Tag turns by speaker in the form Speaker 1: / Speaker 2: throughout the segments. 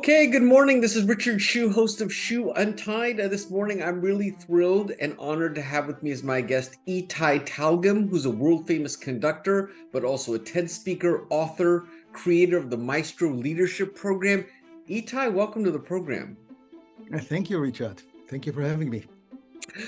Speaker 1: Okay, good morning. This is Richard Hsu, host of Hsu Untied. This morning, I'm really thrilled and honored to have with me as my guest Itay Talgam, who's a world-famous conductor, but also a TED speaker, author, creator of the Maestro Leadership Program. Itay, welcome to the program.
Speaker 2: Thank you, Richard. Thank you for having me.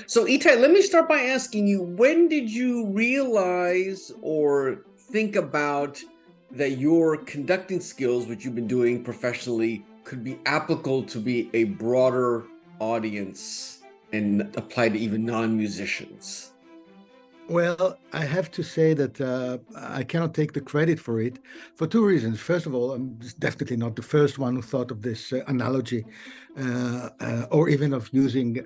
Speaker 1: So, Itay, let me start by asking you, when did you realize or think about that your conducting skills, which you've been doing professionally, could be applicable to be a broader audience and apply to even non-musicians?
Speaker 2: Well, I have to say that I cannot take the credit for it for two reasons. First of all, I'm definitely not the first one who thought of this analogy or even of using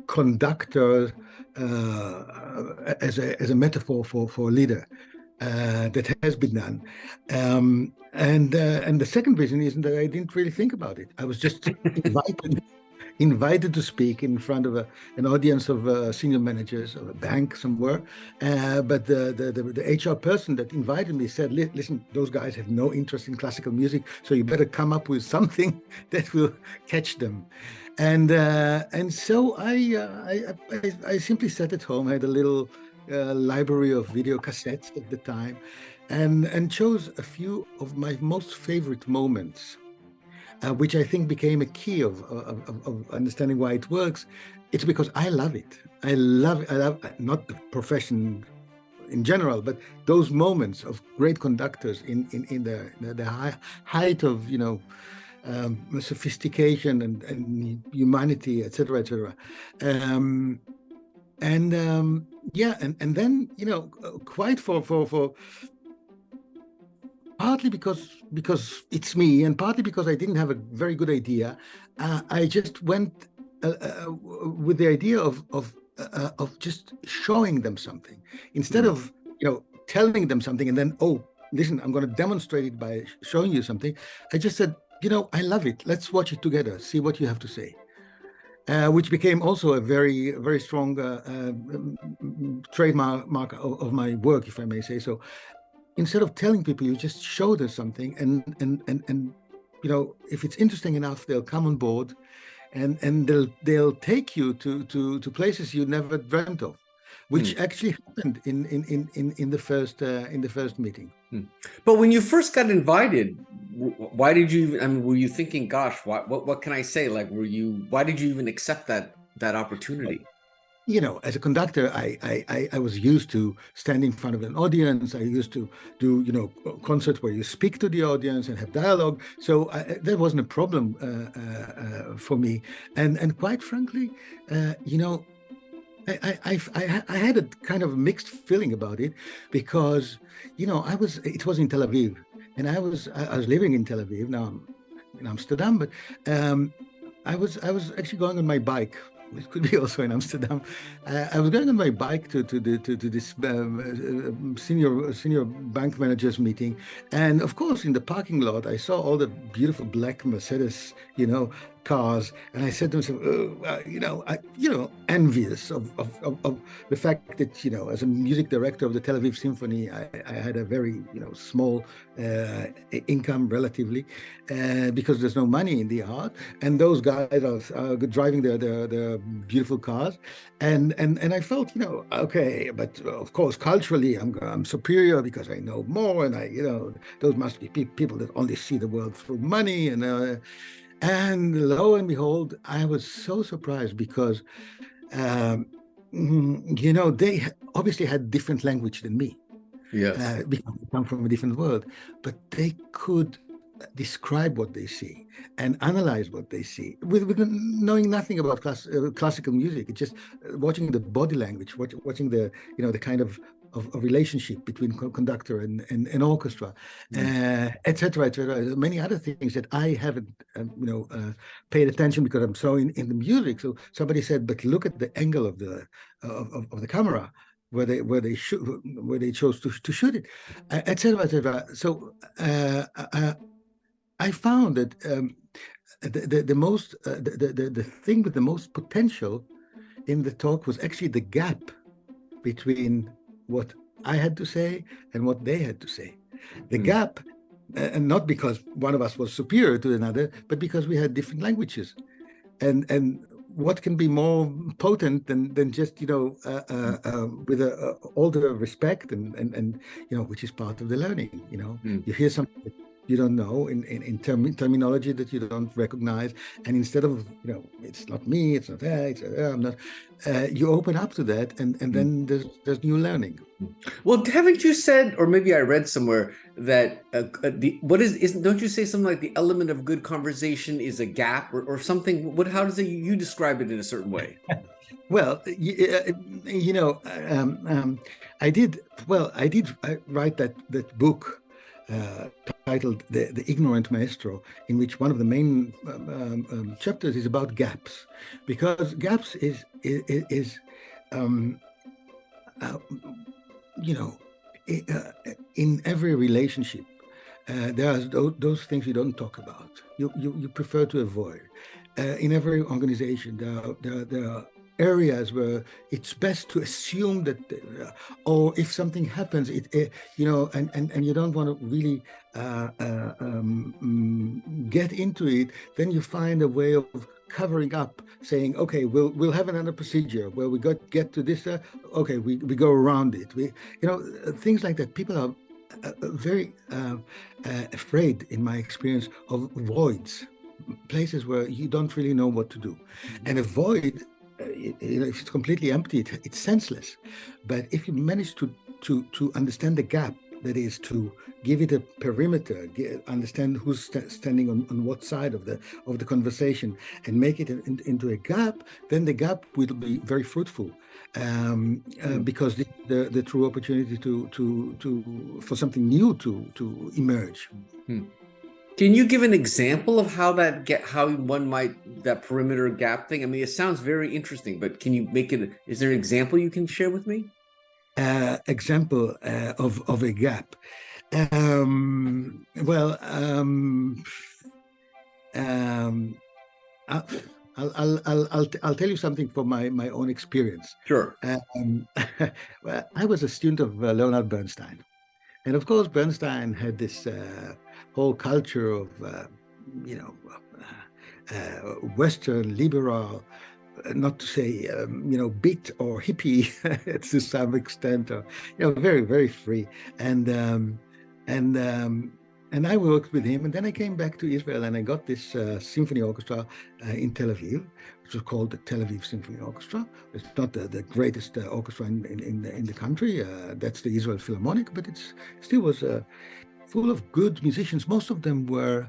Speaker 2: conductor as a metaphor for a leader. That has been done. And the second reason is that I didn't really think about it. I was just invited to speak in front of an audience of senior managers of a bank somewhere. But the HR person that invited me said, listen, those guys have no interest in classical music, so you better come up with something that will catch them. And so I simply sat at home. I had a little library of video cassettes at the time, and chose a few of my most favorite moments, which I think became a key of understanding why it works. It's because I love it. I love not the profession in general, but those moments of great conductors in the height of sophistication and humanity, etc., etc. And then quite for partly because it's me, and partly because I didn't have a very good idea, I just went with the idea of just showing them something instead of telling them something and then, oh, listen, I'm going to demonstrate it by showing you something. I just said, I love it. Let's watch it together. See what you have to say. Which became also a very, very strong trademark of my work, if I may say so. Instead of telling people, you just show them something, and if it's interesting enough, they'll come on board, and they'll take you to places you never dreamt of, which actually happened in the first meeting.
Speaker 1: But when you first got invited, why did you? I mean, were you thinking, "Gosh, what can I say?" Like, why did you even accept that opportunity?
Speaker 2: As a conductor, I was used to standing in front of an audience. I used to do, concerts where you speak to the audience and have dialogue. So that wasn't a problem for me. And quite frankly, I had a kind of mixed feeling about it because, it was in Tel Aviv, and I was living in Tel Aviv. Now I'm in Amsterdam, but I was actually going on my bike. It could be also in Amsterdam. I was going on my bike to this senior bank managers meeting, and of course, in the parking lot, I saw all the beautiful black Mercedes, cars, and I said to myself, envious of the fact that as a music director of the Tel Aviv Symphony, I had a very small income relatively, because there's no money in the art, and those guys are driving their beautiful cars, and I felt okay, but of course culturally I'm superior because I know more, and those must be people that only see the world through money, and lo and behold, I was so surprised because they obviously had different language than me.
Speaker 1: Yes.
Speaker 2: Because they come from a different world, but they could describe what they see and analyze what they see with knowing nothing about classical music. It's just watching the body language, watching the the kind of relationship between conductor and orchestra, etc., etc. Many other things that I haven't paid attention because I'm so in the music. So somebody said, but look at the angle of the camera where they chose to shoot it, etc., etc. So I found that the thing with the most potential in the talk was actually the gap between what I had to say and what they had to say. The gap and not because one of us was superior to another, but because we had different languages. And what can be more potent than just with all the respect and which is part of the learning. You hear something that you don't know in terminology that you don't recognize, and instead of it's not me, it's not that, I'm not. You open up to that, and then there's new learning.
Speaker 1: Well, haven't you said, or maybe I read somewhere that don't you say something like the element of good conversation is a gap or something? How does you describe it in a certain way?
Speaker 2: Well, I did write that book titled the Ignorant Maestro, in which one of the main chapters is about gaps, because gaps is in every relationship. There are those things you don't talk about. You prefer to avoid. In every organization, there are areas where it's best to assume that, or if something happens, and you don't want to really get into it, then you find a way of covering up, saying, okay, we'll have another procedure where we get to this. Okay, we go around it. Things like that. People are very afraid, in my experience, of voids, places where you don't really know what to do. And a void, if it's completely empty, it's senseless. But if you manage to understand the gap, that is, to give it a perimeter, understand who's standing on what side of the conversation, and make it into a gap, then the gap will be very fruitful, because the true opportunity for something new to emerge.
Speaker 1: Can you give an example of how one might, that perimeter gap thing? I mean, it sounds very interesting, but can you is there an example you can share with me?
Speaker 2: Example of a gap. I'll tell you something from my own experience.
Speaker 1: Sure.
Speaker 2: Well, I was a student of Leonard Bernstein, and of course Bernstein had this whole culture of Western liberal, not to say bit or hippie to some extent, or very, very free, and I worked with him, and then I came back to Israel, and I got this symphony orchestra in Tel Aviv, which was called the Tel Aviv Symphony Orchestra. It's not the greatest orchestra in the country. That's the Israel Philharmonic, but it still was full of good musicians. Most of them were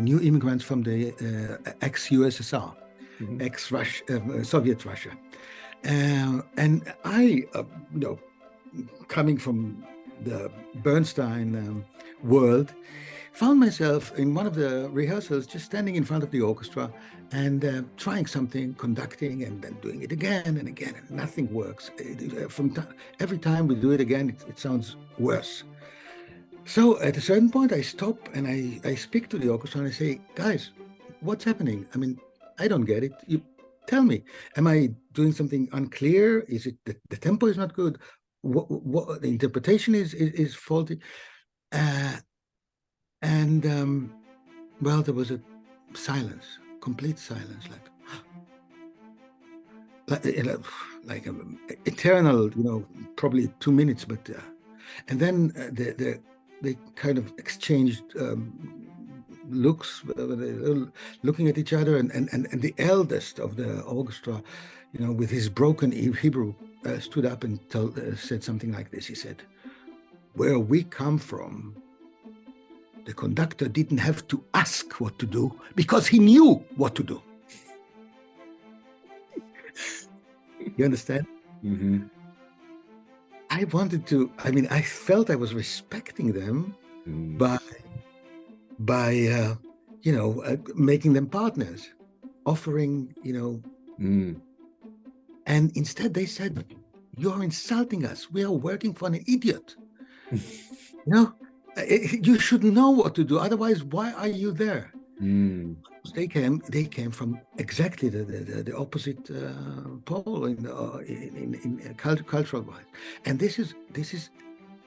Speaker 2: new immigrants from the ex-USSR, Soviet Russia. And I, coming from the Bernstein world, found myself in one of the rehearsals just standing in front of the orchestra and trying something, conducting, and then doing it again and again, and nothing works. Every time we do it again, it sounds worse. So at a certain point, I stop and I speak to the orchestra and I say, guys, what's happening? I mean, I don't get it. You tell me, am I doing something unclear? Is it that the tempo is not good? What the interpretation is faulty? Well, there was a silence, complete silence, like eternal, probably 2 minutes, but and then they kind of exchanged looks, looking at each other, and the eldest of the orchestra, with his broken Hebrew, stood up and said something like this. He said, "Where we come from, the conductor didn't have to ask what to do because he knew what to do." You understand?
Speaker 1: Mm-hmm.
Speaker 2: I felt I was respecting them by making them partners, offering, and instead they said, "You're insulting us. We are working for an idiot." You should know what to do. Otherwise, why are you there? They came from exactly the opposite pole in cultural wise, and this is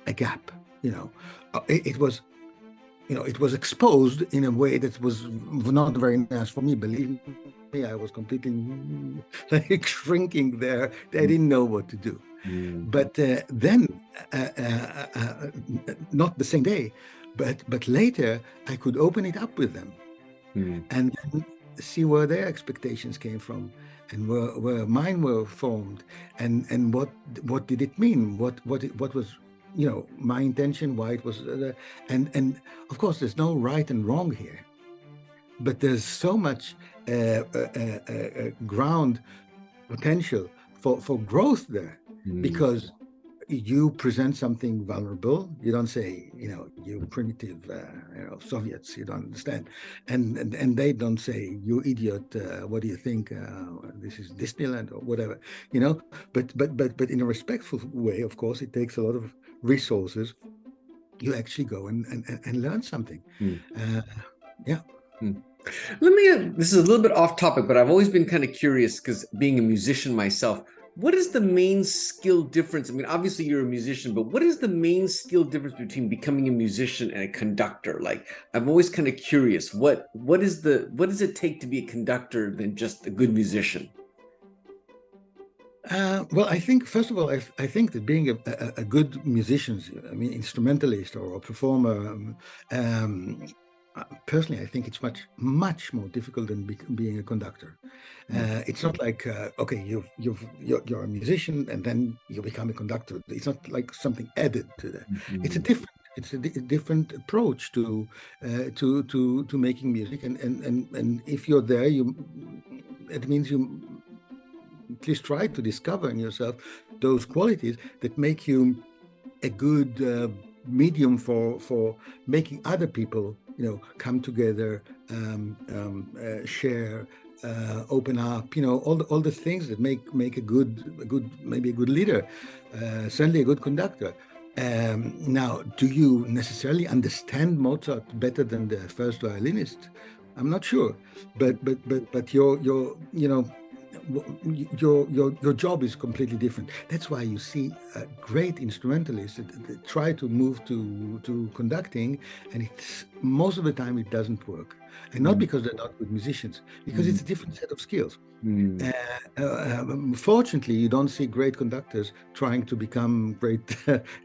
Speaker 2: a gap. it was, it was exposed in a way that was not very nice for me. Believe me, I was completely like shrinking there. I didn't know what to do. But then, not the same day, but later, I could open it up with them and then see where their expectations came from and where mine were formed, and what did it mean? What was my intention? Why it was, and of course, there's no right and wrong here, but there's so much ground potential for growth there, because you present something vulnerable. You don't say, you primitive, Soviets, you don't understand, and they don't say, you idiot. What do you think? This is Disneyland or whatever, But in a respectful way, of course, it takes a lot of resources. You actually go and learn something. Yeah.
Speaker 1: Let me, this is a little bit off topic, but I've always been kind of curious because being a musician myself, what is the main skill difference? I mean, obviously you're a musician, but what is the main skill difference between becoming a musician and a conductor? Like, I'm always kind of curious, what does it take to be a conductor than just a good musician?
Speaker 2: Well, I think, first of all, I think that being a good musician, I mean, instrumentalist or a performer, personally, I think it's much more difficult than being a conductor. It's not like, okay, you're a musician and then you become a conductor. It's not like something added to that. It's a different approach to making music, and if you're there, it means you at least try to discover in yourself those qualities that make you a good medium for making other people, come together, share, open up, all the things that make a good maybe a good leader, certainly a good conductor. Now, do you necessarily understand Mozart better than the first violinist? I'm not sure, but your job is completely different. That's why you see great instrumentalists that try to move to conducting, and it's most of the time it doesn't work, and not because they're not good musicians, because it's a different set of skills. Fortunately, you don't see great conductors trying to become great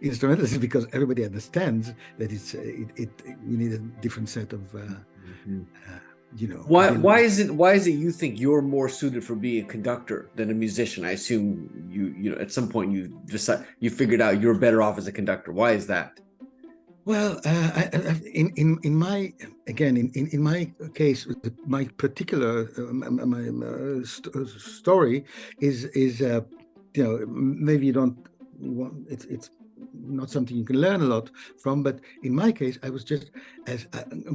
Speaker 2: instrumentalists, because everybody understands that you need a different set of
Speaker 1: why is it you think you're more suited for being a conductor than a musician? I assume you at some point you figured out you're better off as a conductor. Why is that?
Speaker 2: Well, in my case, my particular story is maybe you don't want it's not something you can learn a lot from, but in my case, I was just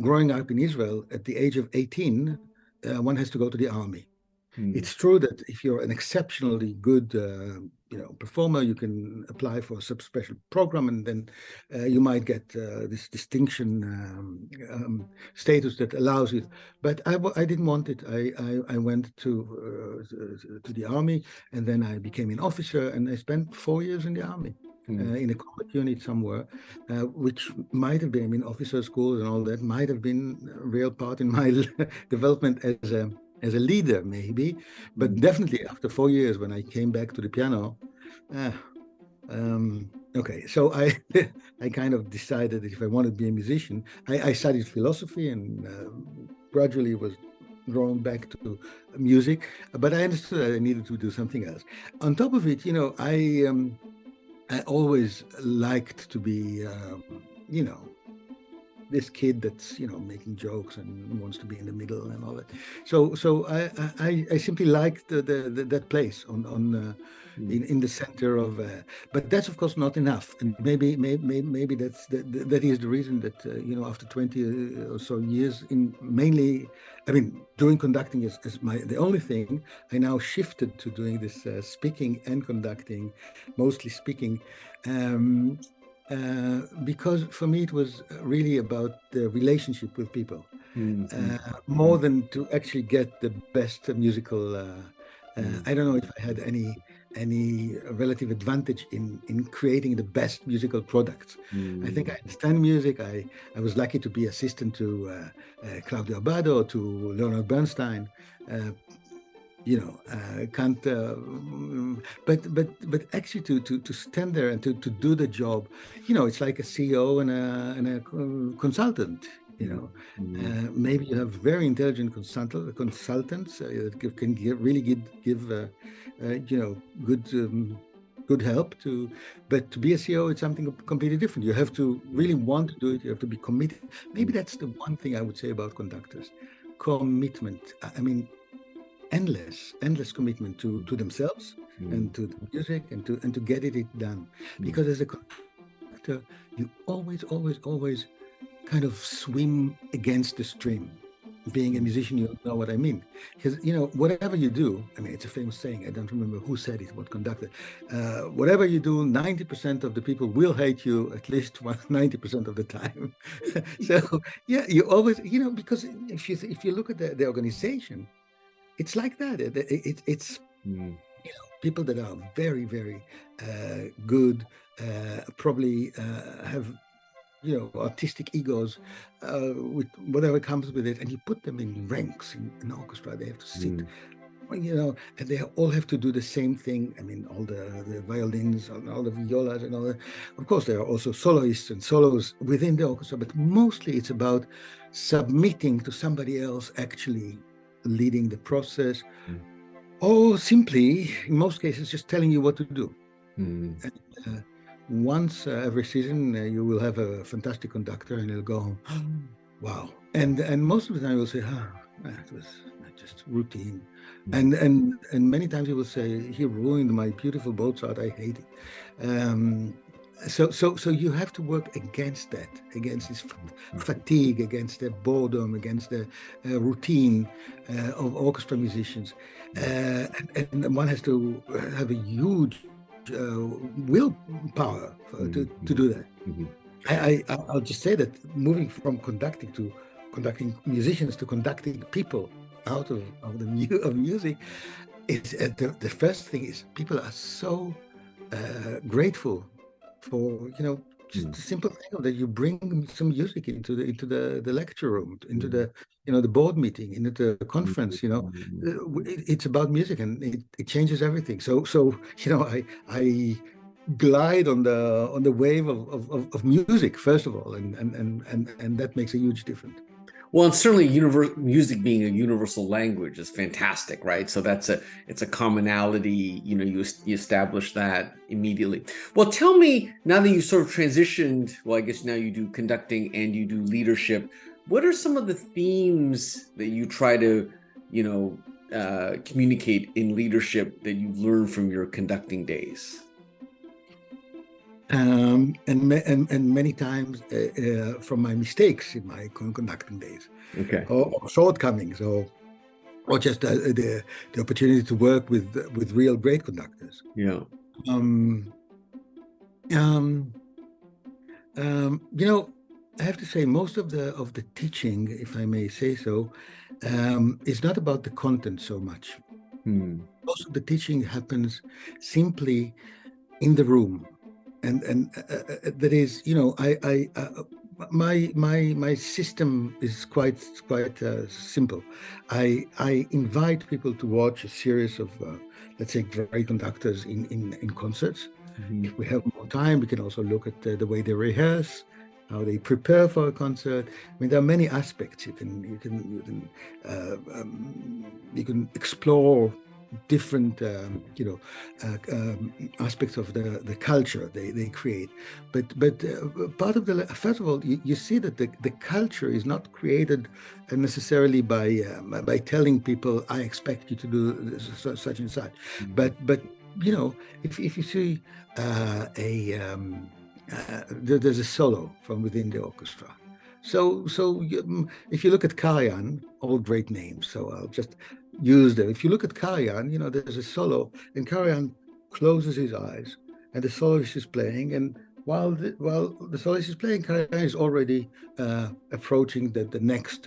Speaker 2: growing up in Israel at the age of 18, one has to go to the army. It's true that if you're an exceptionally good performer, you can apply for a special program, and then you might get this distinction status that allows it. But I didn't want it. I went to the army, and then I became an officer, and I spent 4 years in the army. In a combat unit somewhere, which might have been, I mean, officer schools and all that might have been a real part in my development as a leader, maybe, but definitely after 4 years, when I came back to the piano, okay, so I kind of decided that if I wanted to be a musician, I studied philosophy and gradually was drawn back to music, but I understood that I needed to do something else. On top of it, I always liked to be, this kid that's making jokes and wants to be in the middle and all that. So I simply liked that place in the center of. But that's of course not enough, and maybe that is the reason that after 20 or so years in mainly, I mean, doing conducting is the only thing. I now shifted to doing this speaking and conducting, mostly speaking. Because for me it was really about the relationship with people, more than to actually get the best musical. I don't know if I had any any relative advantage in creating the best musical products. I think I understand music. I was lucky to be assistant to Claudio Abbado, to Leonard Bernstein. Can't. But actually, to stand there and to do the job, it's like a CEO and a consultant. Maybe you have very intelligent consultants that can really give good help to. But to be a CEO, it's something completely different. You have to really want to do it. You have to be committed. Maybe that's the one thing I would say about conductors: commitment. I mean, endless commitment to themselves and to the music and to get it done. Because as a conductor, you always kind of swim against the stream. Being a musician, you know what I mean. Because, whatever you do, I mean, it's a famous saying, I don't remember who said it, what conductor. Whatever you do, 90% of the people will hate you at least 90% of the time. So, yeah, you always, because if you look at the organization, it's like that. It's people that are very, very good, probably have artistic egos, with whatever comes with it, and you put them in ranks in an orchestra. They have to sit, and they all have to do the same thing. I mean, all the violins, all the violas, and all that. Of course, there are also soloists and solos within the orchestra, but mostly it's about submitting to somebody else actually leading the process, or simply, in most cases, just telling you what to do. And, once every season, you will have a fantastic conductor, and he'll go, wow. And most of the time, you'll say, that was just routine. And many times he will say, he ruined my beautiful Mozart. I hate it. So you have to work against that, against this fatigue, against the boredom, against the routine of orchestra musicians, and one has to have a huge willpower to do that. I'll just say that moving from conducting to conducting musicians to conducting people out of music, is the first thing is people are so grateful for just the simple thing that you bring some music into the lecture room, into the the board meeting, into the conference. It's about music, and it changes everything. So I glide on the wave of music first of all, and that makes a huge difference.
Speaker 1: Well, and certainly music being a universal language is fantastic, right? So it's a commonality, you establish that immediately. Well, tell me, now that you sort of transitioned, well, I guess now you do conducting and you do leadership, what are some of the themes that you try to, communicate in leadership that you've learned from your conducting days?
Speaker 2: And many times from my mistakes in my conducting days, or shortcomings, or just the opportunity to work with real great conductors. I have to say, most of the teaching, if I may say so, is not about the content so much. Most of the teaching happens simply in the room. And that is, my system is quite simple. I invite people to watch a series of, let's say, great conductors in concerts. If we have more time, we can also look at the way they rehearse, how they prepare for a concert. I mean, there are many aspects. You can explore different aspects of the culture they create, but part of first of all, you see that the culture is not created necessarily by telling people, I expect you to do such and such, but if you see there's a solo from within the orchestra. So if you look at Karajan, all great names, so I'll just use them. If you look at Karajan, there's a solo, and Karajan closes his eyes, and the soloist is playing, and while the soloist is playing, Karajan is already approaching the next,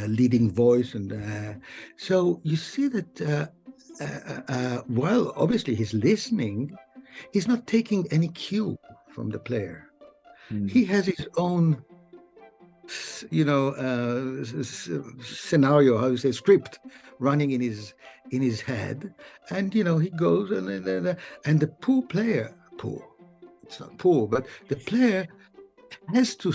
Speaker 2: leading voice, and so you see that while obviously he's listening, he's not taking any cue from the player. He has his own, scenario, how you say, script running in his head, and he goes and the poor, it's not poor, but the player has to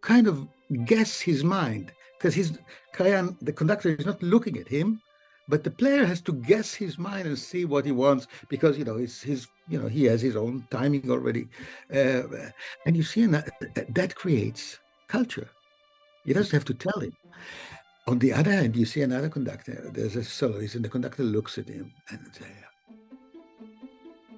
Speaker 2: kind of guess his mind, because Kayan, the conductor, is not looking at him, but the player has to guess his mind and see what he wants, because he has his own timing already, and you see that creates culture. You just have to tell him. On the other hand, you see another conductor. There's a soloist, and the conductor looks at him and says,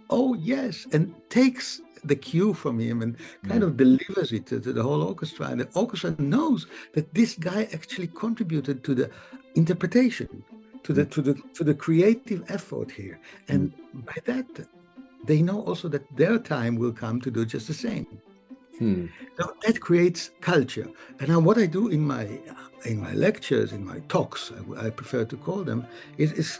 Speaker 2: "Oh yes," and takes the cue from him and kind of delivers it to the whole orchestra. And the orchestra knows that this guy actually contributed to the interpretation, to the creative effort here. And by that, they know also that their time will come to do just the same. So that creates culture. And now what I do in my lectures, in my talks, I prefer to call them, is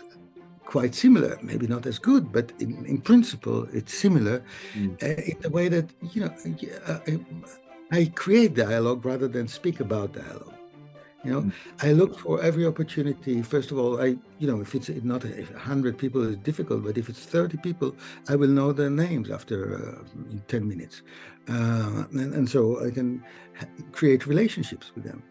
Speaker 2: quite similar. Maybe not as good, but in principle, it's similar in the way that I create dialogue rather than speak about dialogue. I look for every opportunity. First of all, if it's not 100 people, it's difficult, but if it's 30 people, I will know their names after 10 minutes. And so I can create relationships with them.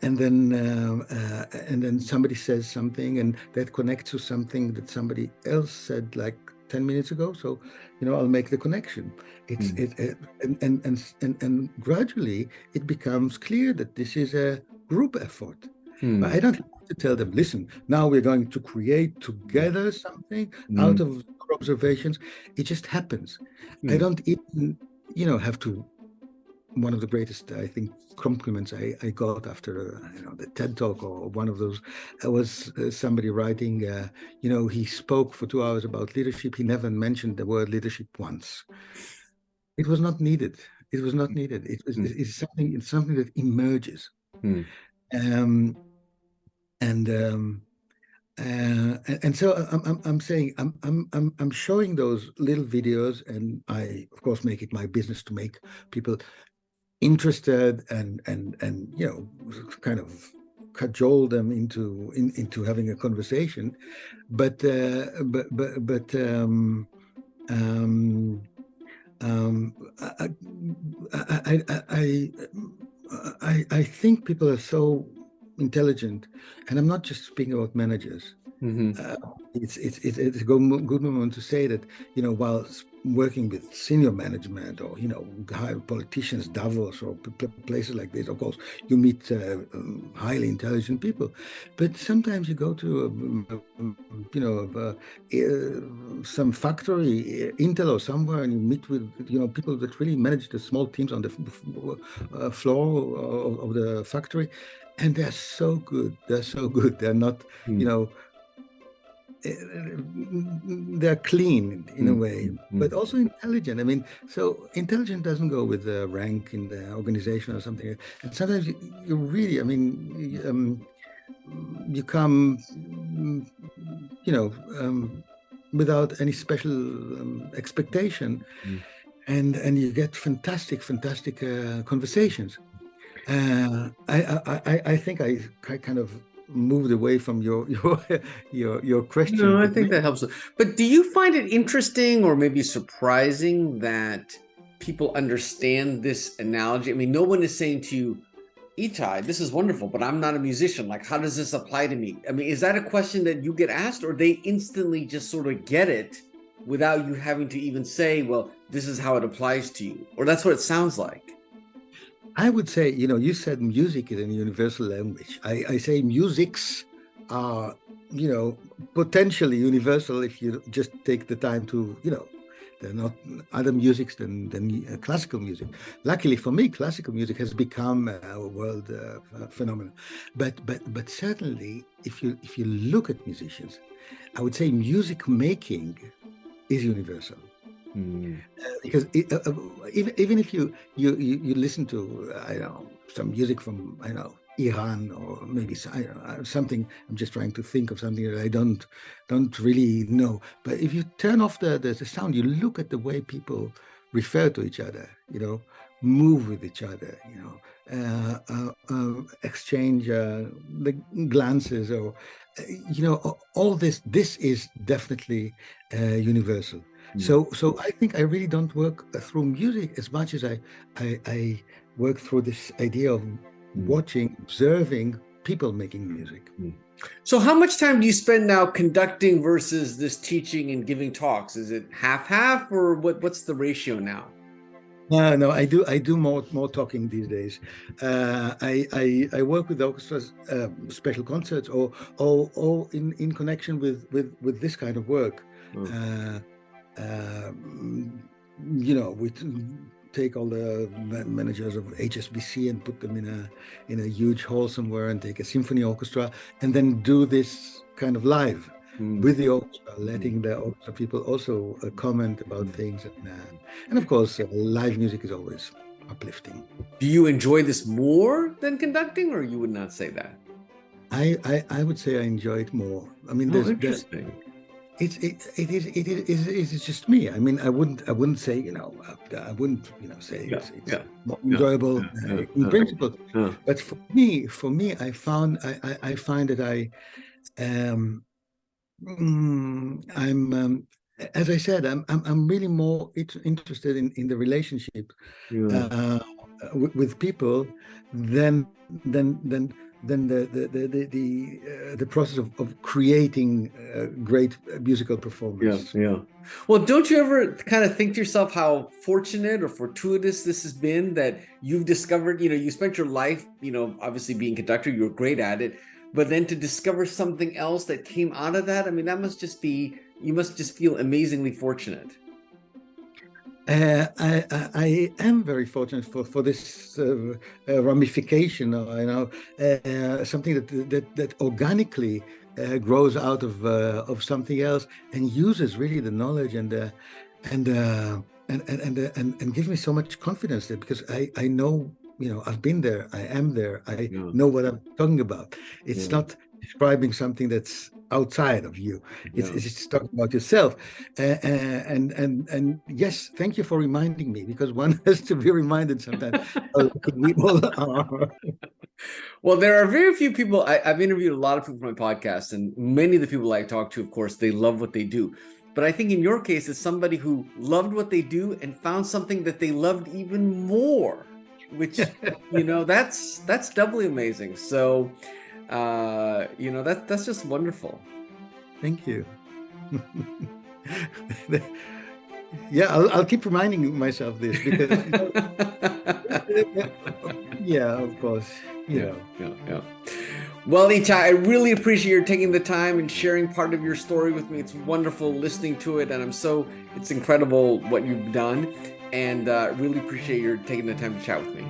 Speaker 2: And then somebody says something, and that connects to something that somebody else said like 10 minutes ago. So, I'll make the connection. And gradually it becomes clear that this is a group effort. But I don't have to tell them, listen, now we're going to create together something out of observations. It just happens. I don't even, have to. One of the greatest, I think, compliments I got after the TED Talk or one of those was somebody writing, he spoke for 2 hours about leadership. He never mentioned the word leadership once. It was not needed. It was not needed. It's something that emerges. And so I'm saying I'm showing those little videos, and I of course make it my business to make people interested and kind of cajole them into having a conversation, but I think people are so intelligent, and I'm not just speaking about managers. It's a good moment to say that while working with senior management or high politicians, Davos or places like this, of course you meet highly intelligent people, but sometimes you go to some factory, Intel or somewhere, and you meet with people that really manage the small teams on the floor of the factory, and they're so good. They're not they're clean in a way, but also intelligent. I mean, so intelligent doesn't go with the rank in the organization or something. And sometimes you really, you come, without any special expectation, and you get fantastic conversations. I think I kind of moved away from your question.
Speaker 1: No, I think that helps. But do you find it interesting or maybe surprising that people understand this analogy? I mean, no one is saying to you, Itay, this is wonderful, but I'm not a musician. Like, how does this apply to me? I mean, is that a question that you get asked, or they instantly just sort of get it without you having to even say, well, this is how it applies to you? Or that's what it sounds like.
Speaker 2: I would say, you said music is a universal language. I say musics are, potentially universal if you just take the time to, they're not other musics than classical music. Luckily for me, classical music has become a world phenomenon. But certainly, if you look at musicians, I would say music making is universal. Because even if you listen to some music from Iran, or maybe something. I'm just trying to think of something that I don't really know. But if you turn off the sound, you look at the way people refer to each other, move with each other, exchange the glances, or all this. This is definitely universal. So I think I really don't work through music as much as I work through this idea of watching, observing people making music.
Speaker 1: So how much time do you spend now conducting versus this teaching and giving talks? Is it half, or what's the ratio now?
Speaker 2: No, I do more talking these days. I work with orchestras, special concerts, or in connection with this kind of work. We take all the managers of HSBC and put them in a huge hall somewhere, and take a symphony orchestra, and then do this kind of live with the orchestra, letting the orchestra people also comment about things, and of course, live music is always uplifting.
Speaker 1: Do you enjoy this more than conducting, or you would not say that?
Speaker 2: I would say I enjoy it more. I mean,
Speaker 1: interesting.
Speaker 2: It is just me. I mean, I wouldn't say, I wouldn't, say it's more enjoyable in principle. But for me, I find that I'm as I said, I'm really more interested in the relationship with people than the process of creating great musical performance.
Speaker 1: Yeah. Well, don't you ever kind of think to yourself how fortunate or fortuitous this has been that you've discovered, you spent your life, obviously being a conductor, you're great at it, but then to discover something else that came out of that, I mean, you must just feel amazingly fortunate.
Speaker 2: I am very fortunate for this ramification, something that organically grows out of something else, and uses really the knowledge and gives me so much confidence there, because I know, I've been there, I am there, I know what I'm talking about. It's not describing something that's outside of you. It's just talking about yourself. And yes, thank you for reminding me, because one has to be reminded sometimes how good we all are.
Speaker 1: Well, there are very few people. I've interviewed a lot of people for my podcast, and many of the people I talk to, of course, they love what they do. But I think in your case, it's somebody who loved what they do and found something that they loved even more, which, that's doubly amazing. So, that's just wonderful.
Speaker 2: Thank you. Yeah, I'll keep reminding myself this, because yeah, of course.
Speaker 1: Yeah. Well, Itay, I really appreciate your taking the time and sharing part of your story with me. It's wonderful listening to it, and it's incredible what you've done, and really appreciate your taking the time to chat with me.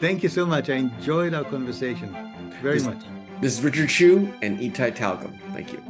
Speaker 2: Thank you so much. I enjoyed our conversation very much.
Speaker 1: This is Richard Hsu and Itay Talgam. Thank you.